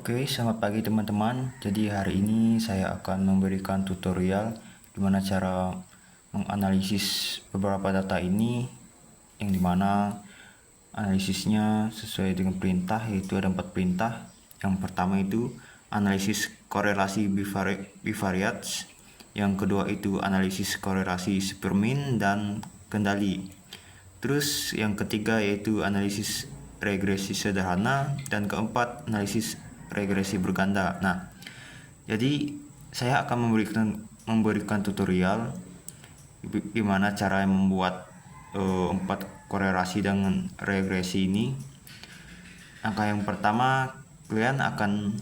Oke, selamat pagi teman-teman. Jadi hari ini saya akan memberikan tutorial gimana cara menganalisis beberapa data ini, yang dimana analisisnya sesuai dengan perintah, yaitu ada 4 perintah. Yang pertama itu analisis korelasi bivariate, yang kedua itu analisis korelasi supermin dan kendali. Terus yang ketiga yaitu analisis regresi sederhana, dan keempat analisis regresi berganda. Nah, jadi saya akan memberikan tutorial gimana cara membuat 4 korelasi dengan regresi ini. Langkah yang pertama, kalian akan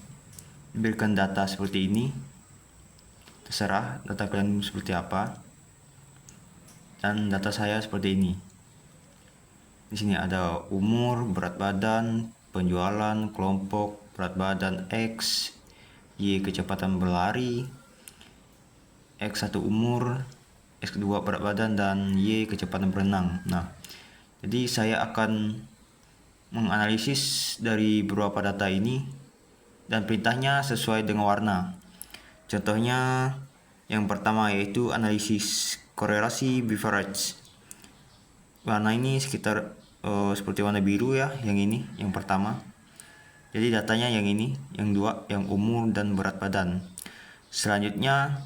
berikan data seperti ini. Terserah data kalian seperti apa. Dan data saya seperti ini. Di sini ada umur, berat badan, penjualan, kelompok, berat badan X, Y kecepatan berlari, X1 umur, X2 berat badan, dan Y kecepatan berenang. Nah, jadi saya akan menganalisis dari beberapa data ini dan perintahnya sesuai dengan warna. Contohnya yang pertama yaitu analisis korelasi bivariate. Warna ini sekitar seperti warna biru ya, yang ini yang pertama. Jadi datanya yang ini, yang dua, yang umur dan berat badan. Selanjutnya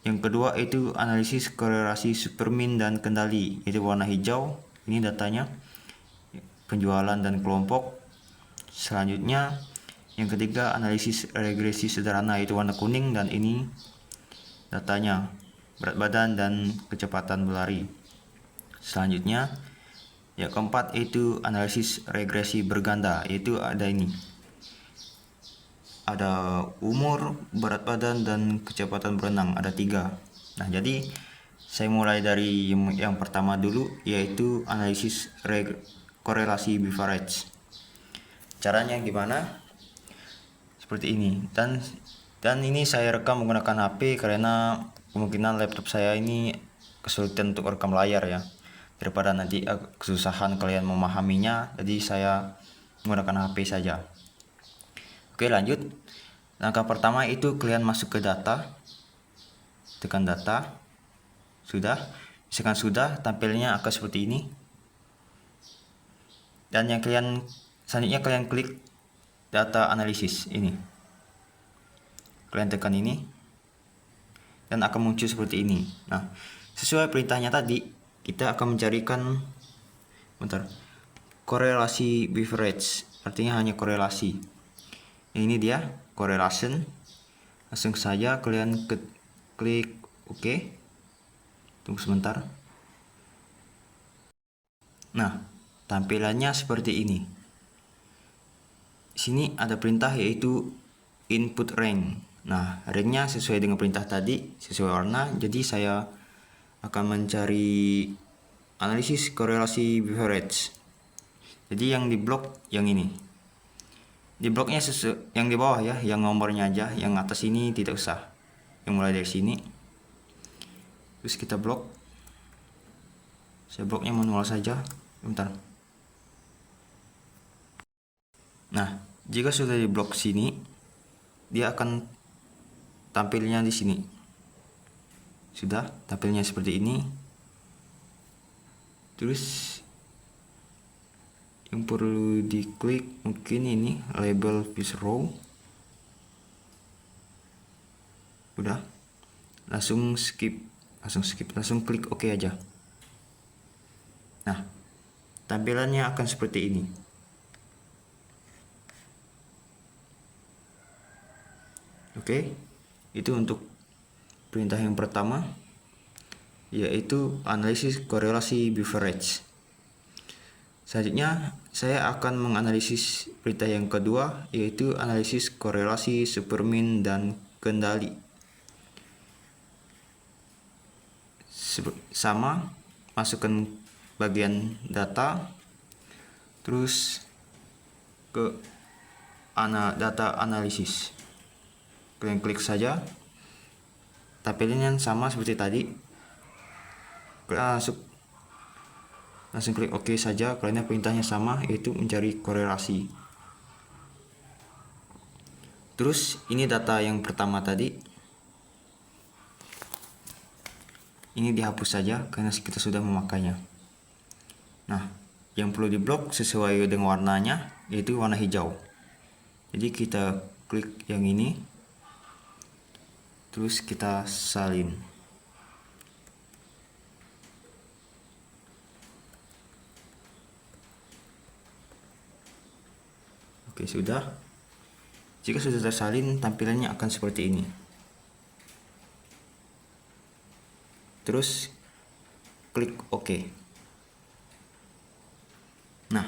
yang kedua itu analisis korelasi supermin dan kendali, itu warna hijau. Ini datanya, penjualan dan kelompok. Selanjutnya yang ketiga analisis regresi sederhana, itu warna kuning, dan ini datanya, berat badan dan kecepatan berlari. Selanjutnya yang keempat itu analisis regresi berganda, yaitu ada ini, ada umur, berat badan, dan kecepatan berenang, ada 3. Nah, jadi saya mulai dari yang pertama dulu, yaitu analisis korelasi bivariate. Caranya gimana? Seperti ini. Dan ini saya rekam menggunakan HP karena kemungkinan laptop saya ini kesulitan untuk rekam layar ya. Daripada nanti kesusahan kalian memahaminya, jadi saya menggunakan HP saja. Oke, lanjut. Langkah pertama itu kalian masuk ke data, tekan data. Sudah, misalkan sudah, tampilnya akan seperti ini. Dan yang selanjutnya kalian klik data analisis ini. Kalian tekan ini dan akan muncul seperti ini. Nah, sesuai perintahnya tadi, kita akan mencarikan korelasi bivariate, artinya hanya korelasi. Ini dia correlation. Langsung saja kalian klik OK. Tunggu sebentar. Nah, tampilannya seperti ini. Di sini ada perintah yaitu input rank. Nah, ranknya sesuai dengan perintah tadi, sesuai warna. Jadi saya akan mencari analisis korelasi bivariate. Jadi yang di blok yang ini. Di bloknya yang di bawah ya, yang nomornya aja, yang atas ini tidak usah. Yang mulai dari sini. Terus kita blok. Saya bloknya manual saja. Bentar. Nah, jika sudah di blok sini, dia akan tampilnya di sini. Sudah, tampilnya seperti ini. Terus yang perlu diklik mungkin ini label fish row. Udah, langsung klik OK aja. Nah, tampilannya akan seperti ini. Oke, itu untuk perintah yang pertama, yaitu analisis korelasi bivariate. Selanjutnya saya akan menganalisis perintah yang kedua, yaitu analisis korelasi supermin dan kendali. Sama, masukkan bagian data, terus ke data analisis. Kalian klik saja, tampilannya sama seperti tadi. Kalian langsung klik OK saja karena perintahnya sama, yaitu mencari korelasi. Terus ini data yang pertama tadi, ini dihapus saja karena kita sudah memakainya. Nah, yang perlu diblok sesuai dengan warnanya yaitu warna hijau. Jadi kita klik yang ini, terus kita salin. Oke, sudah. Jika sudah tersalin, tampilannya akan seperti ini. Terus klik OK. Nah,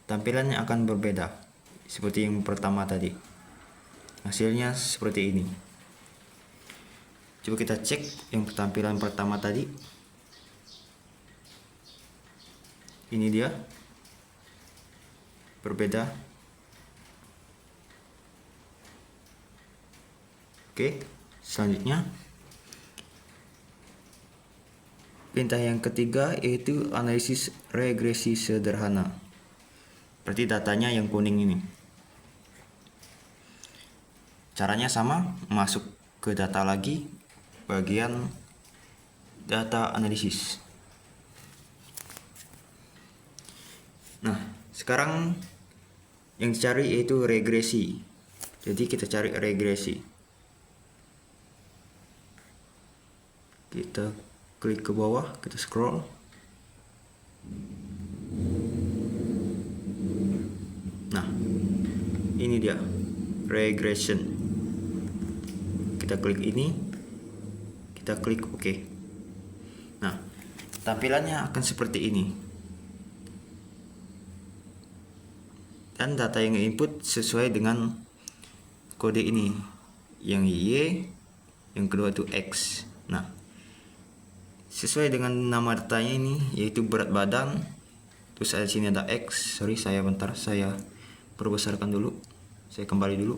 tampilannya akan berbeda seperti yang pertama tadi. Hasilnya seperti ini. Coba kita cek yang tampilan pertama tadi. Ini dia. Berbeda. Oke, selanjutnya perintah yang ketiga yaitu analisis regresi sederhana. Berarti datanya yang kuning ini. Caranya sama, masuk ke data lagi, bagian data analisis. Nah, sekarang yang dicari yaitu regresi. Jadi kita cari regresi. Kita klik ke bawah, kita scroll. Nah, ini dia regression. Kita klik ini, kita klik OK. Nah, tampilannya akan seperti ini. Dan data yang input sesuai dengan kode ini. Yang Y, yang kedua itu X. Nah, sesuai dengan nama datanya ini yaitu berat badan. Terus di sini ada X. Sorry, saya perbesarkan dulu. Saya kembali dulu.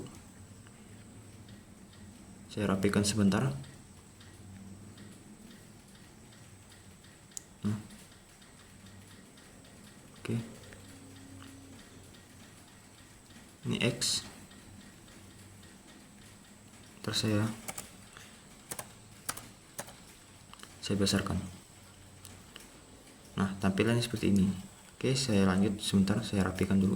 Saya rapikan sebentar. Oke. Ini X. Terus saya besarkan. Nah, tampilannya seperti ini. Oke, saya lanjut sebentar, saya rapikan dulu.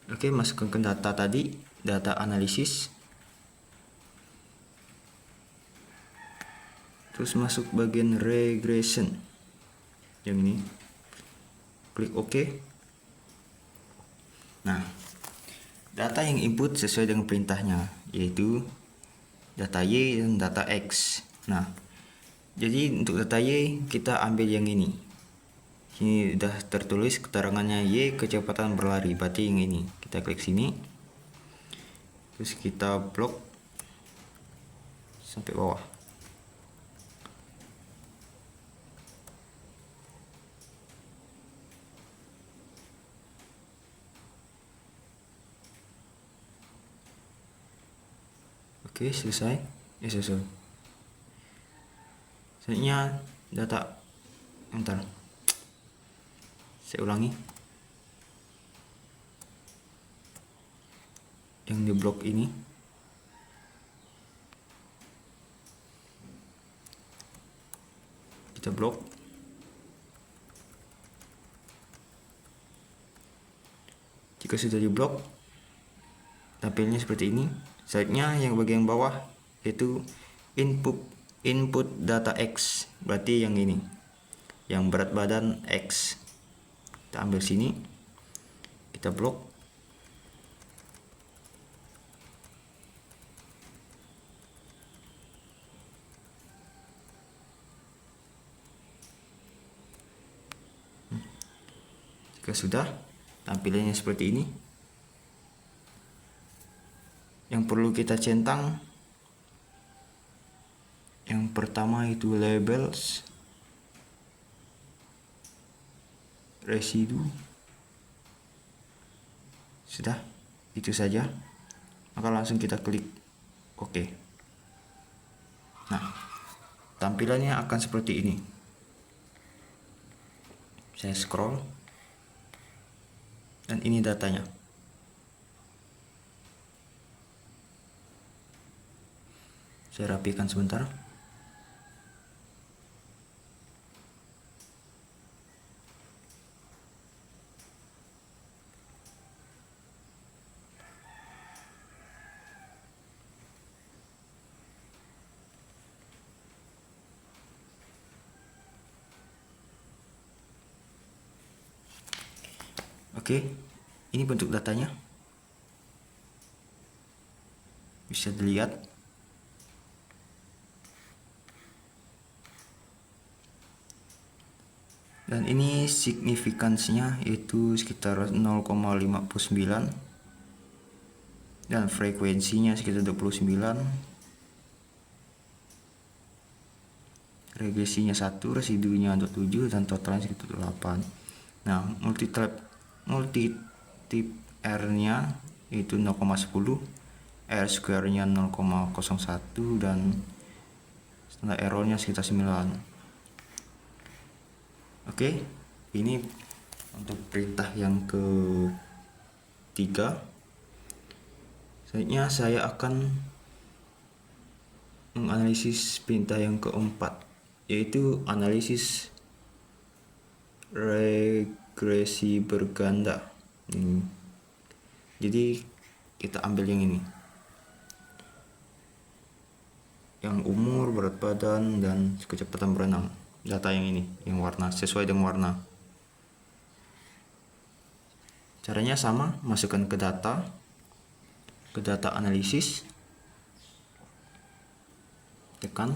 Oke, masukkan ke data tadi, data analisis. Terus masuk bagian regression. Yang ini. Klik OK. Nah, data yang input sesuai dengan perintahnya, yaitu data Y dan data X. Nah, jadi untuk data Y kita ambil yang ini. Ini sudah tertulis keterangannya Y kecepatan berlari, berarti yang ini. Kita klik sini. Terus kita blok sampai bawah. Oke, selesai. Selesai. Selanjutnya data. Bentar. Saya ulangi. Yang di blok ini. Kita blok. Jika sudah di blok, tampilnya seperti ini. Selanjutnya yang bagian bawah yaitu input data X, berarti yang ini, yang berat badan X. Kita ambil sini, kita blok. Jika sudah, tampilannya seperti ini. Yang perlu kita centang, yang pertama itu labels, residu. Sudah, itu saja. Maka langsung kita klik OK. Nah, tampilannya akan seperti ini. Saya scroll dan ini datanya. Saya rapikan sebentar. Oke, ini bentuk datanya. Bisa dilihat. Dan ini signifikansinya yaitu sekitar 0,59 dan frekuensinya sekitar 29. Regresinya 1, residunya untuk 7 dan totalnya sekitar 8. Nah, multitip R-nya itu 0,10, R square-nya 0,01 dan standar error-nya sekitar 9. Oke, ini untuk perintah yang ketiga. Selanjutnya saya akan menganalisis perintah yang keempat, yaitu analisis regresi berganda. Jadi kita ambil yang ini, yang umur, berat badan, dan kecepatan berenang. Data yang ini, yang warna, sesuai dengan warna. Caranya sama, masukkan ke data analisis, tekan,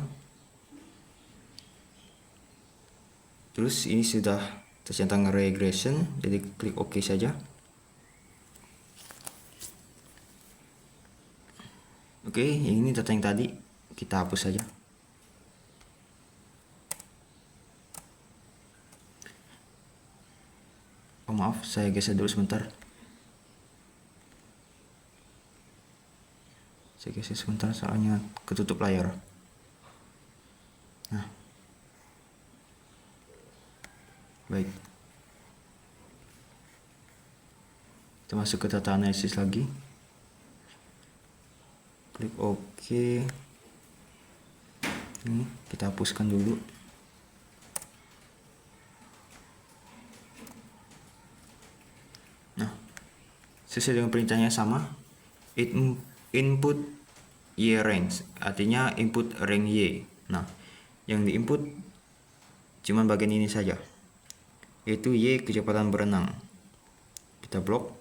terus ini sudah tercentang regression, jadi klik OK saja. Oke, ini data yang tadi kita hapus saja. Oh maaf, saya geser dulu sebentar. Saya geser sebentar soalnya ketutup layar. Nah, baik. Kita masuk ke data analisis lagi. Klik OK. Ini kita hapuskan dulu. Nah, sesuai dengan perintahnya sama. Input Y range, artinya input rank Y. Nah, yang diinput cuman bagian ini saja, yaitu Y kecepatan berenang. Kita blok.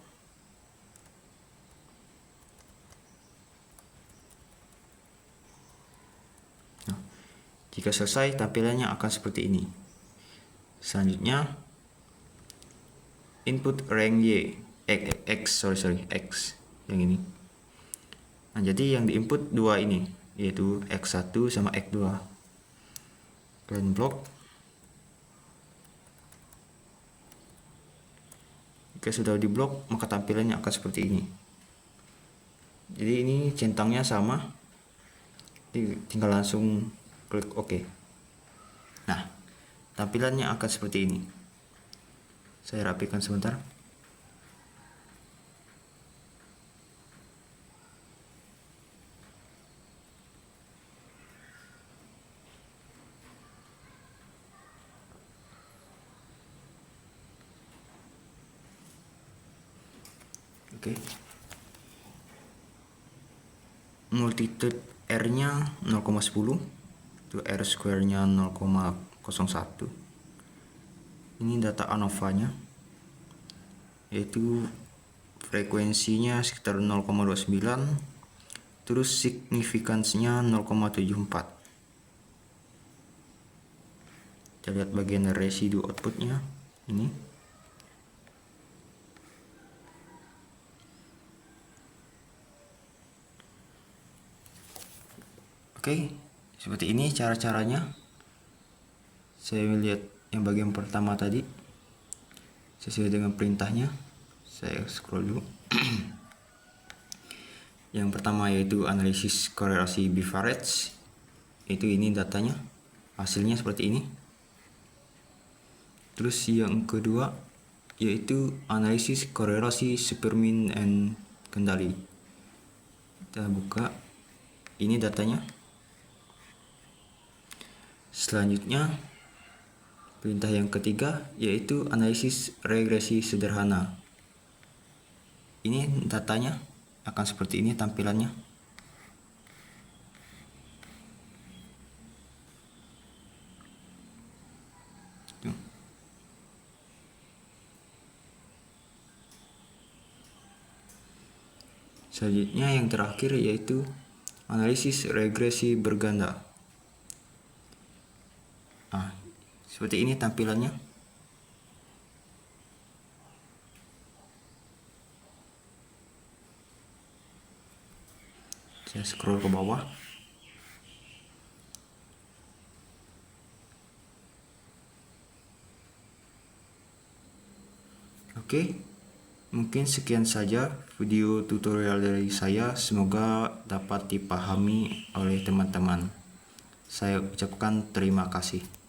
Nah, jika selesai tampilannya akan seperti ini. Selanjutnya input rank Y X yang ini. Nah, jadi yang diinput dua ini, yaitu X1 sama X2. Kalian blok. Jika sudah diblok, maka tampilannya akan seperti ini. Jadi ini centangnya sama, tinggal langsung klik OK. Nah, tampilannya akan seperti ini. Saya rapikan sebentar. Oke. Multitude R-nya 0,10, itu R square-nya 0,01. Ini data ANOVA-nya, yaitu frekuensinya sekitar 0,29, terus signifikansinya 0,74. Kita lihat bagian residu outputnya ini. Oke, seperti ini cara-caranya. Saya melihat yang bagian pertama tadi sesuai dengan perintahnya. Saya scroll dulu. Yang pertama yaitu analisis korelasi bifarage. Itu ini datanya, hasilnya seperti ini. Terus yang kedua yaitu analisis korelasi Spearmint and kendali. Kita buka, ini datanya. Selanjutnya perintah yang ketiga yaitu analisis regresi sederhana. Ini datanya akan seperti ini tampilannya. Selanjutnya yang terakhir yaitu analisis regresi berganda. Nah, seperti ini tampilannya. Saya scroll ke bawah. Oke, mungkin sekian saja video tutorial dari saya. Semoga dapat dipahami oleh teman-teman. Saya ucapkan terima kasih.